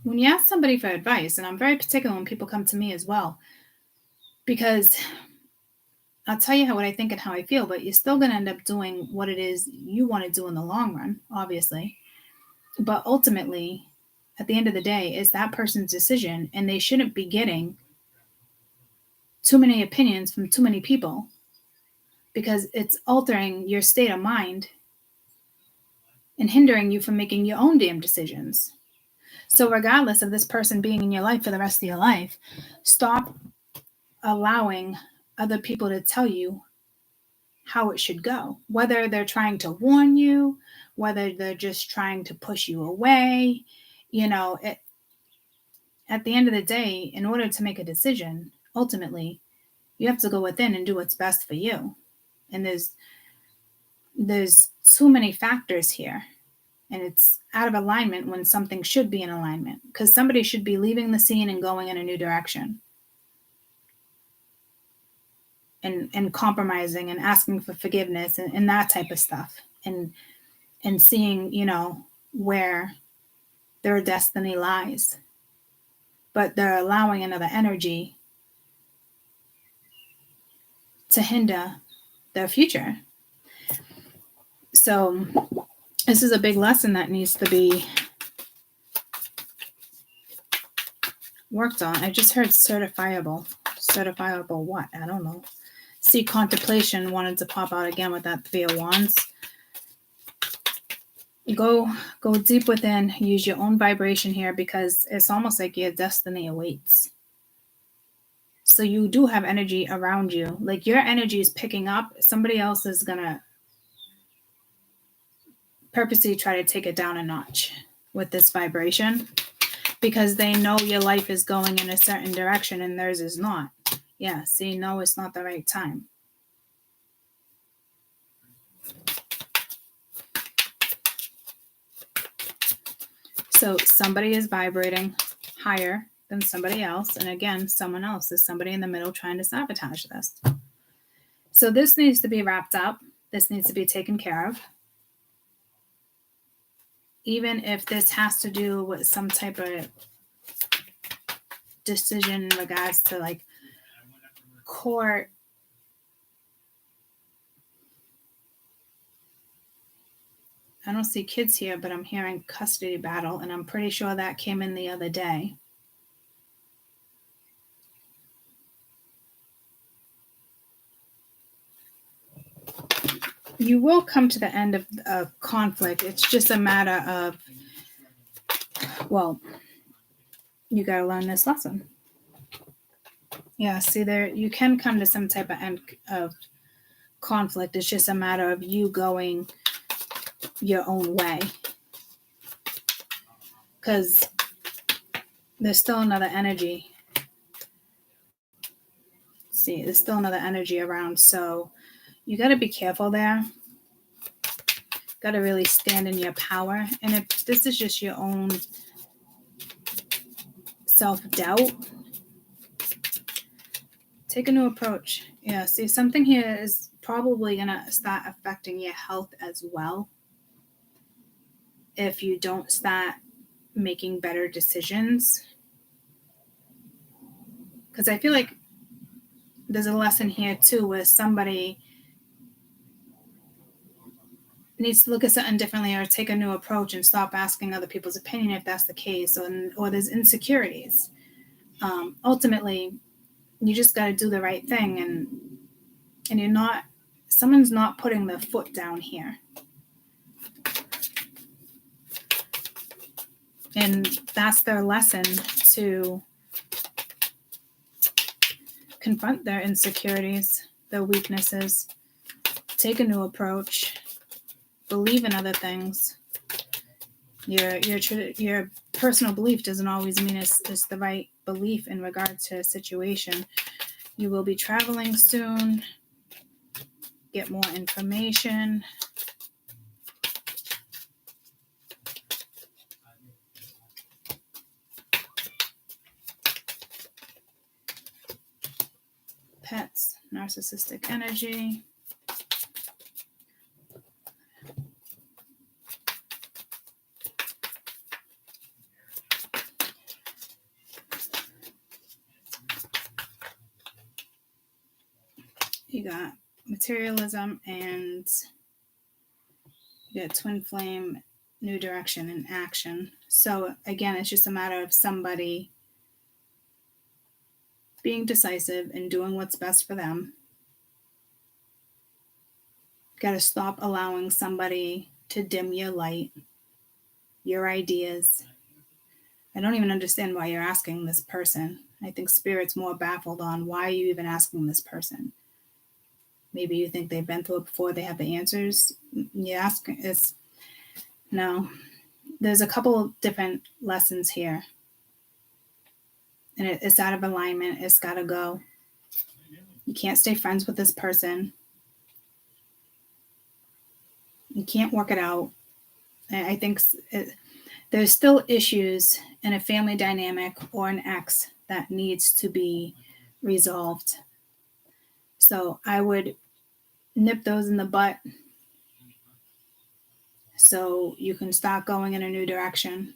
when you ask somebody for advice, and I'm very particular when people come to me as well, because I'll tell you what I think and how I feel, but you're still going to end up doing what it is you want to do in the long run, obviously. But ultimately, at the end of the day, it's that person's decision, and they shouldn't be getting too many opinions from too many people, because it's altering your state of mind and hindering you from making your own damn decisions. So regardless of this person being in your life for the rest of your life, stop allowing other people to tell you how it should go, whether they're trying to warn you, whether they're just trying to push you away. At the end of the day, in order to make a decision, ultimately, you have to go within and do what's best for you. And there's too many factors here. And it's out of alignment when something should be in alignment, because somebody should be leaving the scene and going in a new direction. And compromising and asking for forgiveness and that type of stuff. And seeing, where their destiny lies. But they're allowing another energy to hinder their future. So this is a big lesson that needs to be worked on. I just heard certifiable what? I don't know. See, contemplation wanted to pop out again with that 3 of Wands. Go deep within, use your own vibration here, because it's almost like your destiny awaits. So you do have energy around you. Like your energy is picking up. Somebody else is going to purposely try to take it down a notch with this vibration, because they know your life is going in a certain direction and theirs is not. Yeah, see, no, it's not the right time. So somebody is vibrating higher than somebody else. And again, someone else is somebody in the middle trying to sabotage this. So this needs to be wrapped up. This needs to be taken care of. Even if this has to do with some type of decision in regards to like court. I don't see kids here, but I'm hearing custody battle, and I'm pretty sure that came in the other day. You will come to the end of a conflict. It's just a matter of, well, you got to learn this lesson. Yeah, see there, you can come to some type of end of conflict. It's just a matter of you going your own way. Because there's still another energy. See, there's still another energy around. So you got to be careful there. Got to really stand in your power. And if this is just your own self-doubt, take a new approach. Yeah, see, something here is probably going to start affecting your health as well. If you don't start making better decisions. Because I feel like there's a lesson here too where somebody needs to look at something differently or take a new approach and stop asking other people's opinion if that's the case, or there's insecurities. Ultimately, you just got to do the right thing, and someone's not putting their foot down here. And that's their lesson, to confront their insecurities, their weaknesses, take a new approach, believe in other things. Your personal belief doesn't always mean it's the right belief in regard to a situation. You will be traveling soon. Get more information. narcissistic energy. You got materialism and you got twin flame, new direction and action. So again, it's just a matter of somebody being decisive and doing what's best for them. Got to stop allowing somebody to dim your light, your ideas. I don't even understand why you're asking this person. I think Spirit's more baffled on why are you even asking this person. Maybe you think they've been through it before, they have the answers. You ask, it's no. There's a couple of different lessons here. And it's out of alignment. It's got to go. You can't stay friends with this person. You can't work it out. I think there's still issues in a family dynamic or an ex that needs to be resolved. So I would nip those in the butt so you can start going in a new direction.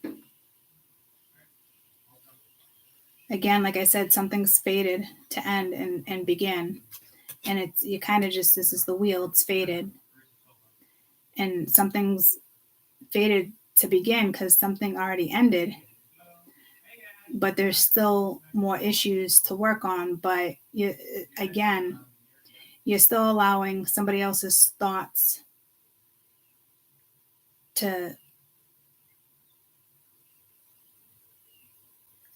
Again, like I said, something's fated to end and begin. And it's, you kind of just, this is the wheel, it's fated. And something's fated to begin because something already ended. But there's still more issues to work on. But you're still allowing somebody else's thoughts to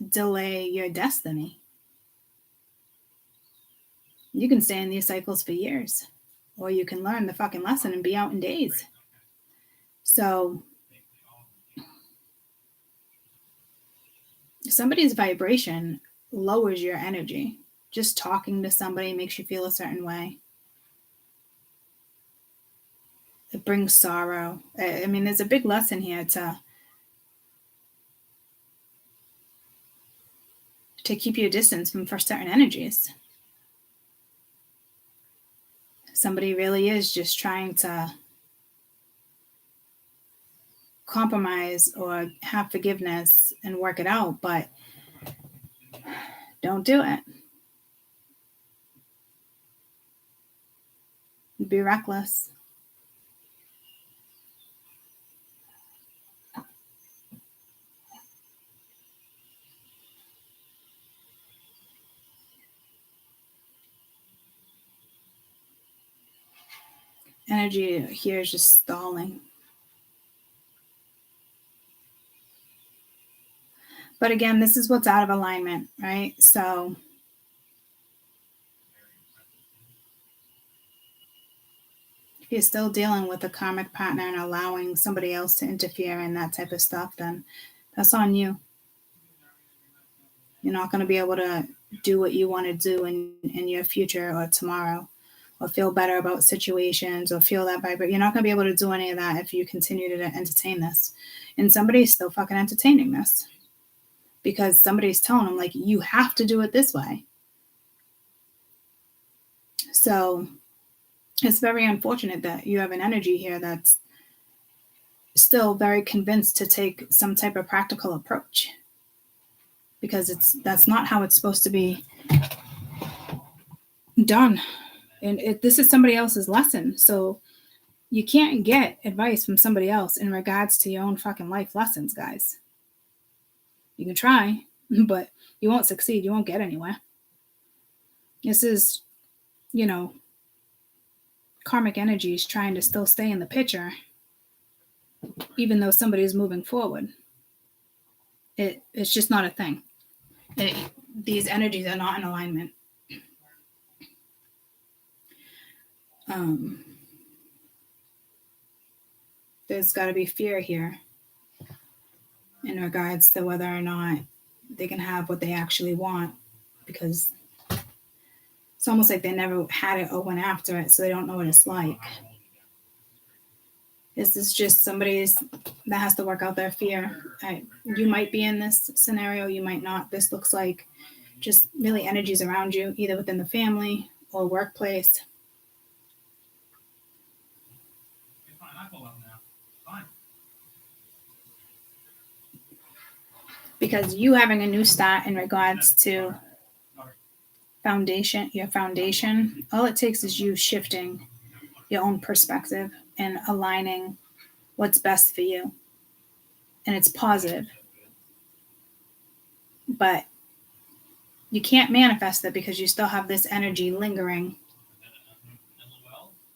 delay your destiny. You can stay in these cycles for years, or you can learn the fucking lesson and be out in days. So somebody's vibration lowers your energy. Just talking to somebody makes you feel a certain way. It brings sorrow. I mean, there's a big lesson here to keep your distance from for certain energies. Somebody really is just trying to compromise or have forgiveness and work it out, but don't do it. Be reckless. Energy here is just stalling. But again, this is what's out of alignment, right? So if you're still dealing with a karmic partner and allowing somebody else to interfere in that type of stuff, then that's on you. You're not going to be able to do what you want to do in your future or tomorrow, or feel better about situations or feel that vibe. But you're not going to be able to do any of that if you continue to entertain this. And somebody's still fucking entertaining this because somebody's telling them, like, you have to do it this way. So it's very unfortunate that you have an energy here that's still very convinced to take some type of practical approach, because that's not how it's supposed to be done. And this is somebody else's lesson. So you can't get advice from somebody else in regards to your own fucking life lessons, guys. You can try, but you won't succeed. You won't get anywhere. This is, karmic energies trying to still stay in the picture, even though somebody is moving forward. It's just not a thing. These energies are not in alignment. There's got to be fear here in regards to whether or not they can have what they actually want, because it's almost like they never had it or went after it, so they don't know what it's like. This is just somebody's that has to work out their fear. You might be in this scenario, you might not. This looks like just really energies around you, either within the family or workplace. Fine, I pull up now. Fine. Because you having a new start in regards to your foundation, all it takes is you shifting your own perspective and aligning what's best for you. And it's positive. But you can't manifest it because you still have this energy lingering.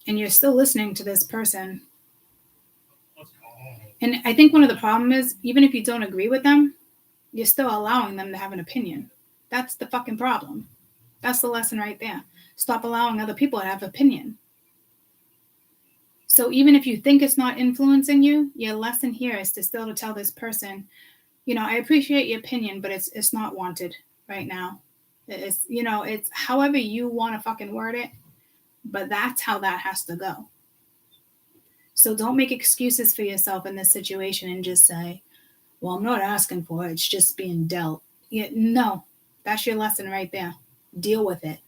And you're still listening to this person. And I think one of the problems is, even if you don't agree with them, you're still allowing them to have an opinion. That's the fucking problem. That's the lesson right there. Stop allowing other people to have opinion. So even if you think it's not influencing you, your lesson here is to still to tell this person, I appreciate your opinion, but it's not wanted right now. It's however you want to fucking word it, but that's how that has to go. So don't make excuses for yourself in this situation and just say, well, I'm not asking for it. It's just being dealt. No, that's your lesson right there. Deal with it.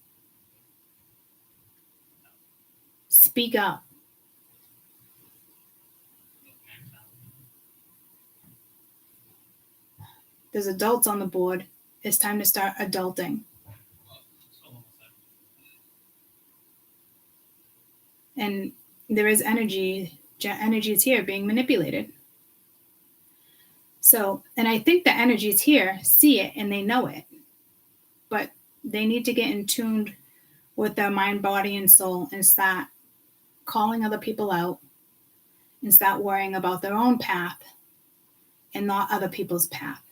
Speak up. There's adults on the board. It's time to start adulting. And there is energy is here being manipulated. So, and I think the energies here see it and they know it, but they need to get in tune with their mind, body, and soul and start calling other people out and start worrying about their own path and not other people's path.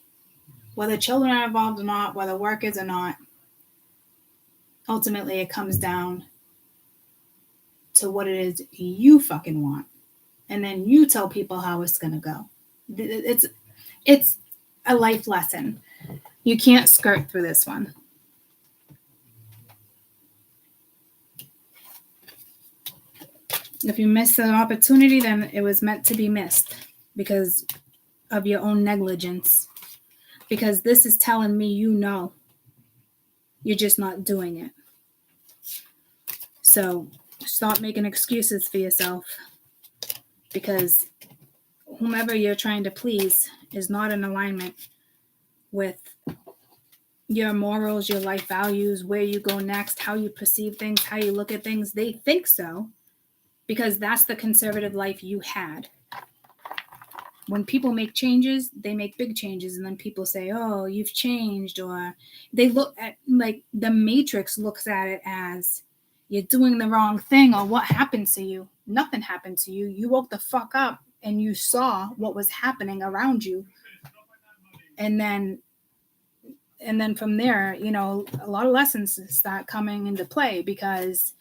Whether children are involved or not, whether work is or not, ultimately it comes down to what it is you fucking want. And then you tell people how it's going to go. It's a life lesson. You can't skirt through this one. If you miss an opportunity, then it was meant to be missed because of your own negligence. Because this is telling me you're just not doing it. So stop making excuses for yourself, because whomever you're trying to please is not in alignment with your morals, your life values, where you go next, how you perceive things, how you look at things. They think so because that's the conservative life you had. When people make changes, they make big changes, and then people say, oh, you've changed, or they look at, like, the Matrix looks at it as you're doing the wrong thing, or what happened to you? Nothing happened to you. You woke the fuck up and you saw what was happening around you. And then from there, a lot of lessons start coming into play because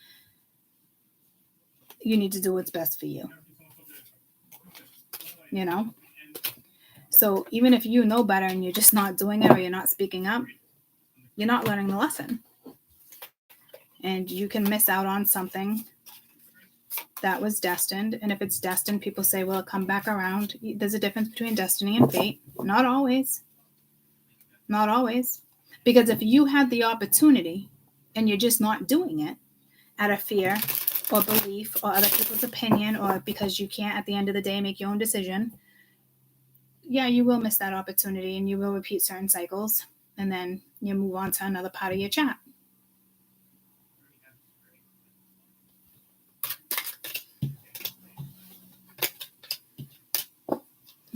you need to do what's best for you. So even if you know better and you're just not doing it, or you're not speaking up, you're not learning the lesson. And you can miss out on something that was destined. And if it's destined, people say, well, come back around. There's a difference between destiny and fate. Not always. Not always. Because if you had the opportunity and you're just not doing it out of fear or belief or other people's opinion, or because you can't at the end of the day make your own decision, yeah, you will miss that opportunity and you will repeat certain cycles, and then you move on to another part of your chat.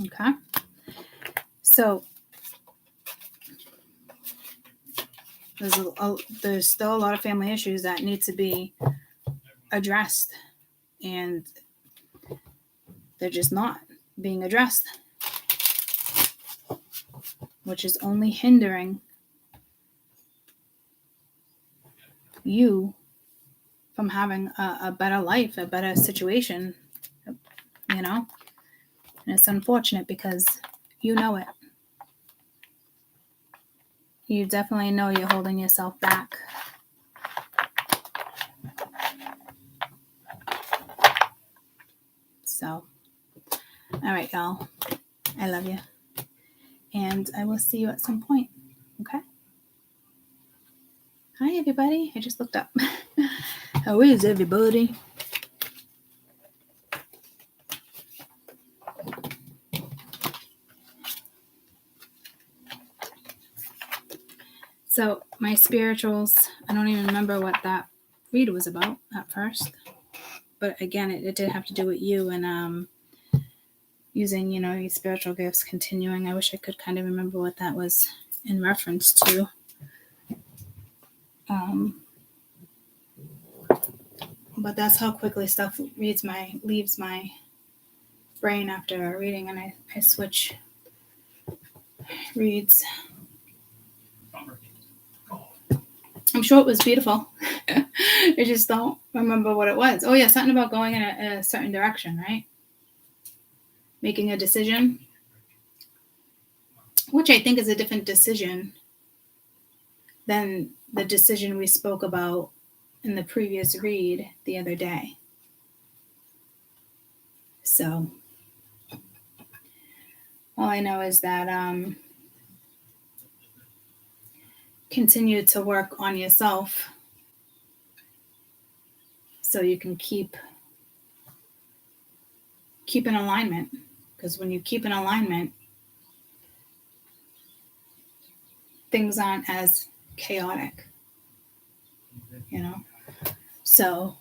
Okay. So there's still a lot of family issues that need to be addressed, and they're just not being addressed, which is only hindering you from having a better life, a better situation, And it's unfortunate because you know it. You definitely know you're holding yourself back. So, all right, y'all. I love you. And I will see you at some point. Okay? Hi, everybody. I just looked up. How is everybody? So my spirituals, I don't even remember what that read was about at first. But again, it did have to do with you and using, your spiritual gifts, continuing. I wish I could kind of remember what that was in reference to. But that's how quickly stuff leaves my brain after a reading, and I switch reads. I'm sure it was beautiful. I just don't remember what it was. Oh yeah, something about going in a certain direction, right? Making a decision, which I think is a different decision than the decision we spoke about in the previous read the other day. So all I know is that continue to work on yourself so you can keep in alignment. Because when you keep in alignment, things aren't as chaotic, So,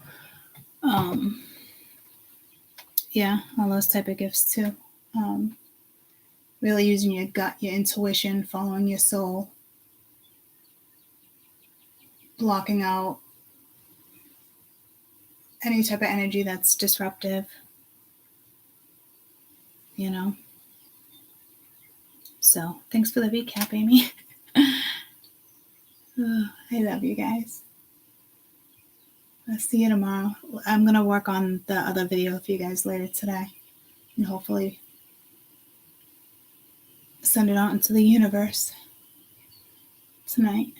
yeah, all those type of gifts too. Really using your gut, your intuition, following your soul, blocking out any type of energy that's disruptive, So, thanks for the recap, Amy. Oh, I love you guys. I'll see you tomorrow. I'm going to work on the other video for you guys later today. And hopefully send it out into the universe tonight.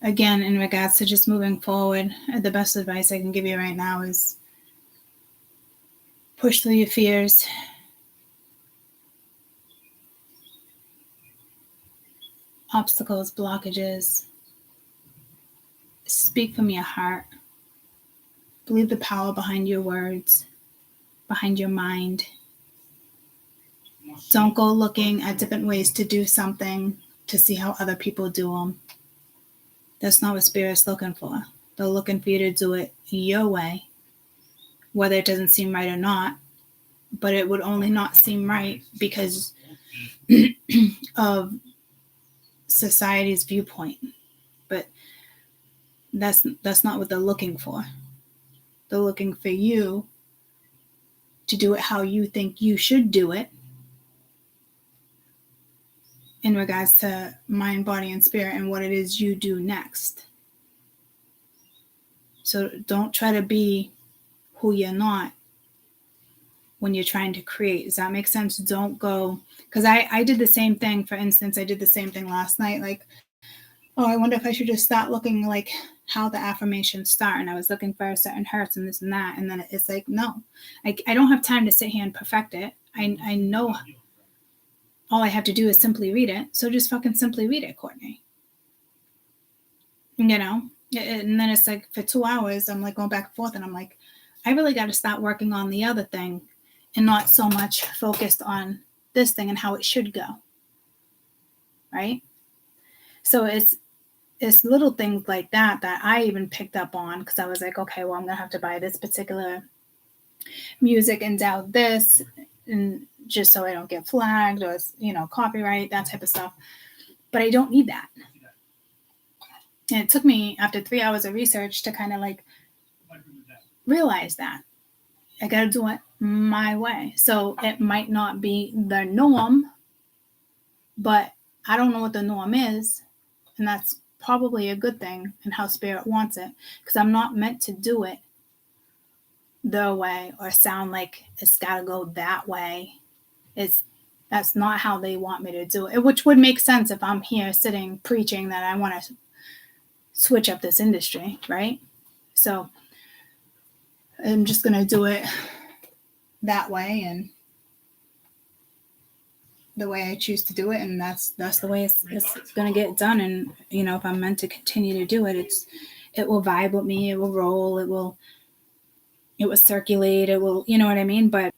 Again, in regards to just moving forward, the best advice I can give you right now is push through your fears. Obstacles, blockages. Speak from your heart. Believe the power behind your words, behind your mind. Don't go looking at different ways to do something to see how other people do them. That's not what Spirit's looking for. They're looking for you to do it your way, whether it doesn't seem right or not. But it would only not seem right because of society's viewpoint. But that's not what they're looking for. They're looking for you to do it how you think you should do it in regards to mind, body, and spirit and what it is you do next. So don't try to be who you're not when you're trying to create. Does that make sense? Don't go, because I did the same thing. For instance, I did the same thing last night. Like, I wonder if I should just start looking like how the affirmations start. And I was looking for a certain hertz and this and that. And then it's like, no, I don't have time to sit here and perfect it. I know all I have to do is simply read it. So just fucking simply read it, Courtney. And then it's like for 2 hours, I'm like going back and forth and I'm like, I really got to start working on the other thing and not so much focused on this thing and how it should go. Right? So it's little things like that I even picked up on because I was like, okay, well, I'm going to have to buy this particular music and doubt this, and just so I don't get flagged or, copyright, that type of stuff. But I don't need that. And it took me after 3 hours of research to kind of like realize that I got to do it my way. So it might not be the norm, but I don't know what the norm is. And that's probably a good thing and how Spirit wants it, because I'm not meant to do it their way or sound like it's got to go that way. That's not how they want me to do it, which would make sense if I'm here sitting preaching that I want to switch up this industry, right? So I'm just going to do it that way and, the way I choose to do it, and that's the way it's going to get done. And you know, if I'm meant to continue to do it, it will vibe with me, it will roll, it will circulate, it will, you know what I mean? But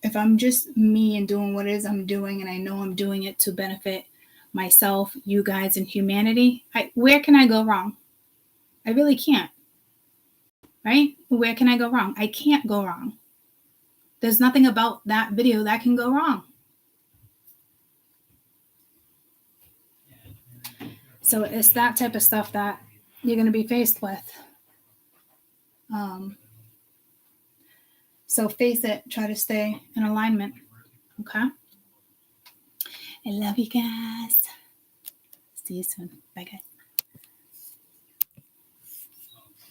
if I'm just me and doing what it is I'm doing, and I know I'm doing it to benefit myself, you guys, and humanity, where can I go wrong? I really can't. Right? Where can I go wrong? I can't go wrong. There's nothing about that video that can go wrong. So it's that type of stuff that you're going to be faced with. So face it. Try to stay in alignment. Okay? I love you guys. See you soon. Bye, guys.